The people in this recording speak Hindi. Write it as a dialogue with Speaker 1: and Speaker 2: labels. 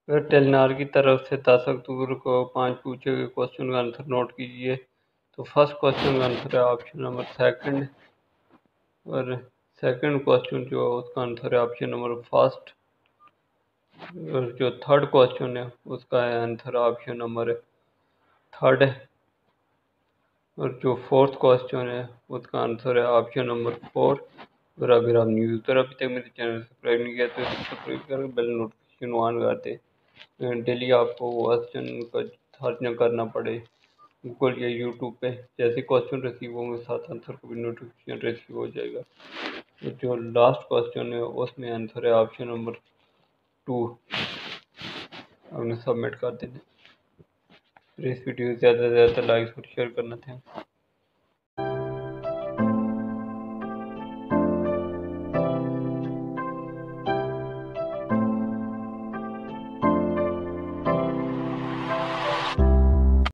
Speaker 1: फिर टेलीनार की तरफ से 10 अक्टूबर को 5 पूछे गए क्वेश्चन का आंसर नोट कीजिए। तो फर्स्ट क्वेश्चन का आंसर है ऑप्शन नंबर सेकंड, और सेकंड क्वेश्चन जो है उसका आंसर है ऑप्शन नंबर फर्स्ट, और जो थर्ड क्वेश्चन है उसका आंसर ऑप्शन नंबर थर्ड है, और जो फोर्थ क्वेश्चन है उसका आंसर है ऑप्शन नंबर 4। और अगर आप न्यूज़ पर अभी तक मेरे चैनल सब्सक्राइब नहीं किया तो सब्सक्राइब कर बेल नोटिफिकेशन ऑन कर दें। डेली आपको क्वेश्चन का सर्च न करना पड़े गूगल या यूट्यूब पे, जैसे क्वेश्चन रिसीव होंगे साथ आंसर को भी नोटिफिकेशन रिसीव हो जाएगा। तो जो लास्ट क्वेश्चन है उसमें आंसर है ऑप्शन नंबर 2। आपने सबमिट कर देना। इस वीडियो को ज़्यादा से ज़्यादा लाइक और शेयर करना था।